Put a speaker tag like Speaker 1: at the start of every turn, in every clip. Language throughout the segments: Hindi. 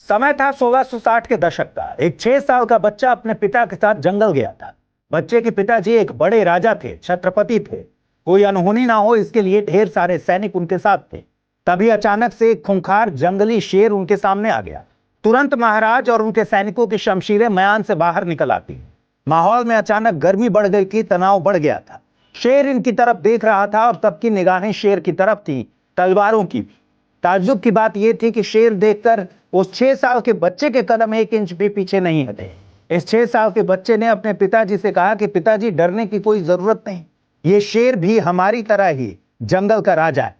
Speaker 1: समय था 1660 के दशक का। एक 6 साल का बच्चा अपने पिता के साथ जंगल गया था। बच्चे के पिताजी एक बड़े राजा थे, छत्रपति थे। कोई अनहोनी ना हो इसके लिए ढेर सारे सैनिक उनके साथ थे। तभी अचानक से एक खूंखार जंगली शेर उनके सामने आ गया। तुरंत महाराज और उनके सैनिकों की शमशीरें म्यान से बाहर निकल आती। माहौल में अचानक गर्मी बढ़ गई थी, तनाव बढ़ गया था। शेर इनकी तरफ देख रहा था और सबकी निगाहें शेर की तरफ थी, तलवारों की। ताज्जुब की बात यह थी कि शेर देखकर उस 6 साल के बच्चे के कदम 1 इंच भी पीछे नहीं हटे। इस 6 साल के बच्चे ने अपने पिताजी से कहा कि पिताजी, डरने की कोई जरूरत नहीं, ये शेर भी हमारी तरह ही जंगल का राजा है।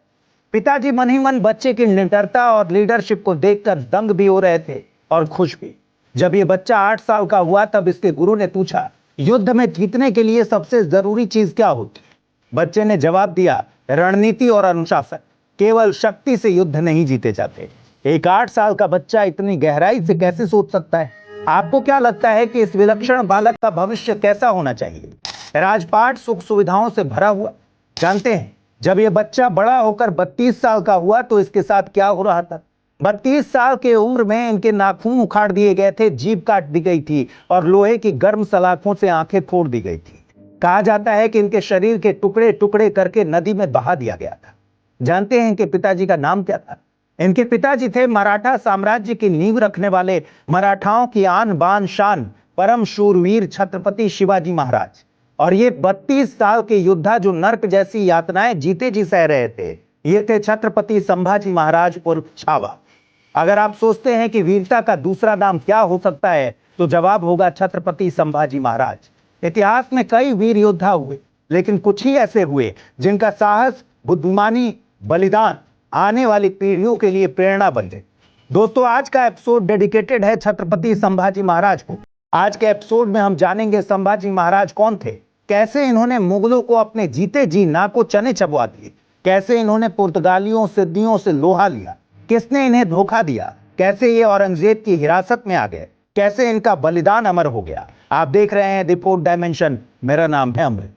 Speaker 1: पिताजी मन ही मन बच्चे की निडरता और लीडरशिप को देखकर दंग भी हो रहे थे और खुश भी। जब यह बच्चा 8 साल का हुआ तब इसके गुरु ने पूछा, युद्ध में जीतने के लिए सबसे जरूरी चीज क्या होती? बच्चे ने जवाब दिया, रणनीति और अनुशासन। केवल शक्ति से युद्ध नहीं जीते जाते। एक 8 साल का बच्चा इतनी गहराई से कैसे सोच सकता है? आपको क्या लगता है कि इस विलक्षण बालक का भविष्य कैसा होना चाहिए? राजपाट सुख सुविधाओं से भरा हुआ? जानते हैं, जब यह बच्चा बड़ा होकर 32 साल का हुआ तो इसके साथ क्या हो रहा था? 32 साल के उम्र में इनके नाखून उखाड़ दिए गए थे, जीभ काट दी गई थी और लोहे की गर्म सलाखों से आंखें फोड़ दी गई थी। कहा जाता है कि इनके शरीर के टुकड़े टुकड़े करके नदी में बहा दिया गया था। जानते हैं इनके पिताजी का नाम क्या था? इनके पिताजी थे मराठा साम्राज्य की नींव रखने वाले, मराठाओं की आन बान शान, परम शूरवीर छत्रपति शिवाजी महाराज। और ये 32 साल के योद्धा जो नर्क जैसी यातनाएं जीते जी सह रहे थे, ये थे छत्रपति संभाजी महाराज उर्फ छावा। अगर आप सोचते हैं कि वीरता का दूसरा नाम क्या हो सकता है, तो जवाब होगा छत्रपति संभाजी महाराज। इतिहास में कई वीर योद्धा हुए, लेकिन कुछ ही ऐसे हुए जिनका साहस, बुद्धिमानी, बलिदान आने वाली पीढ़ियों के लिए प्रेरणा बन गए। दोस्तों, आज का एपिसोड डेडिकेटेड है छत्रपति संभाजी महाराज को। आज के एपिसोड में हम जानेंगे संभाजी महाराज कौन थे, कैसे इन्होंने मुगलों को अपने जीते जी नाको चने चबवा दिए, कैसे इन्होंने पुर्तगालियों सिद्धियों से लोहा लिया, किसने इन्हें धोखा दिया, कैसे ये औरंगजेब की हिरासत में आ गए, कैसे इनका बलिदान अमर हो गया। आप देख रहे हैं द फोर्थ डायमेंशन। मेरा नाम है अमृत।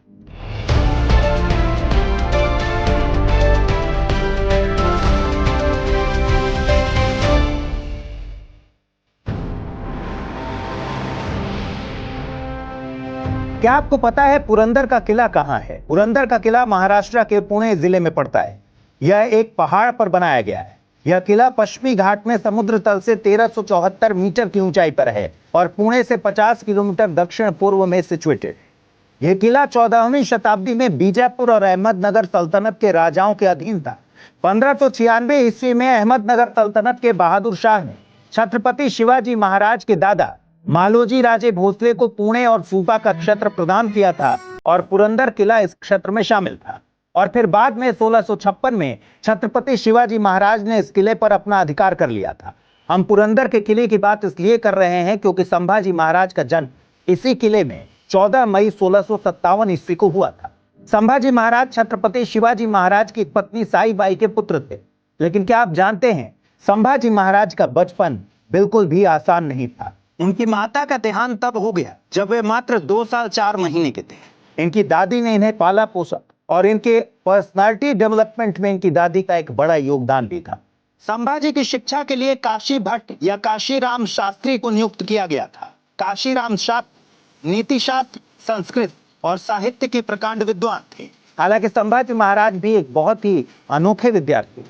Speaker 1: क्या आपको पता है पुरंदर का किला कहां है? पुरंदर का किला महाराष्ट्र के पुणे जिले में पड़ता है। यह एक पहाड़ पर बनाया गया है। यह किला पश्चिमी घाट में समुद्र तल से 1374 मीटर की ऊंचाई पर है और पुणे से 50 किलोमीटर दक्षिण पूर्व में सिचुएटेड। यह किला 14वीं शताब्दी में बीजापुर और अहमदनगर सल्तनत के राजाओं के अधीन था। 1596 ईस्वी में अहमदनगर सल्तनत के बहादुर शाह ने छत्रपति शिवाजी महाराज के दादा मालोजी राजे भोसले को पुणे और सूबा का क्षेत्र प्रदान किया था और पुरंदर किला इस क्षेत्र में शामिल था। और फिर बाद में 1656 में छत्रपति शिवाजी महाराज ने इस किले पर अपना अधिकार कर लिया था। हम पुरंदर के किले की बात इसलिए कर रहे हैं क्योंकि संभाजी महाराज का जन्म इसी किले में 14 मई 1657 ईस्वी को हुआ था। संभाजी महाराज छत्रपति शिवाजी महाराज की पत्नी साईबाई के पुत्र थे। लेकिन क्या आप जानते हैं, संभाजी महाराज का बचपन बिल्कुल भी आसान नहीं था। उनकी माता का देहांत तब हो गया जब वे मात्र 2 साल 4 महीने के थे। इनकी दादी ने इन्हें पाला पोसा और इनके पर्सनालिटी डेवलपमेंट में इनकी दादी का एक बड़ा योगदान भी था। संभाजी की शिक्षा के लिए काशी भट्ट या काशीराम शास्त्री को नियुक्त किया गया था। काशीराम शास्त्री नीति शास्त्र, संस्कृत और साहित्य के प्रकांड विद्वान थे। हालांकि संभाजी महाराज भी एक बहुत ही अनोखे विद्यार्थी।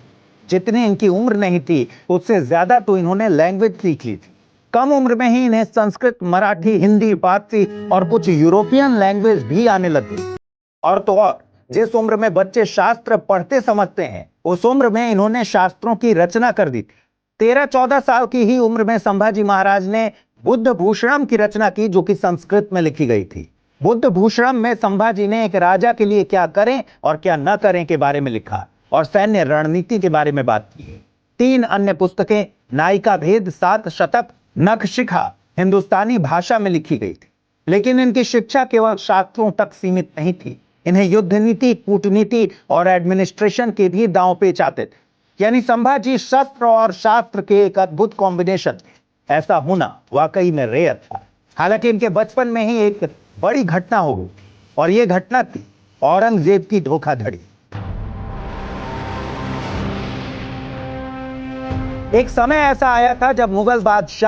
Speaker 1: जितनी इनकी उम्र नहीं थी उससे ज्यादा तो इन्होंने लैंग्वेज सीख ली थी। कम उम्र में ही इन्हें संस्कृत, मराठी, हिंदी, फारसी और कुछ यूरोपियन लैंग्वेज भी आने लगी। और तो और, जिस उम्र में बच्चे शास्त्र पढ़ते समझते हैं, उस उम्र में इन्होंने शास्त्रों की रचना कर दी थी। 13-14 साल की ही उम्र में संभाजी महाराज ने बुद्ध भूषणम की रचना की, जो कि संस्कृत में लिखी गई थी। बुद्ध भूषणम में संभाजी ने एक राजा के लिए क्या करें और क्या न करें के बारे में लिखा और सैन्य रणनीति के बारे में बात की। 3 अन्य पुस्तकें, नायिका भेद, 7 शतक, नख शिखा, हिंदुस्तानी भाषा में लिखी गई थी। लेकिन इनकी शिक्षा केवल शास्त्रों तक सीमित नहीं थी। इन्हें युद्ध नीति, कूटनीति और एडमिनिस्ट्रेशन के भी दांव पेच आते थे। यानी संभाजी शस्त्र और शास्त्र के एक अद्भुत कॉम्बिनेशन थे। ऐसा होना वाकई में रेयर था। हालांकि इनके बचपन में ही एक बड़ी घटना हो गई और यह घटना थी औरंगजेब की धोखाधड़ी। एक समय ऐसा आया था जब मुगल बादशाह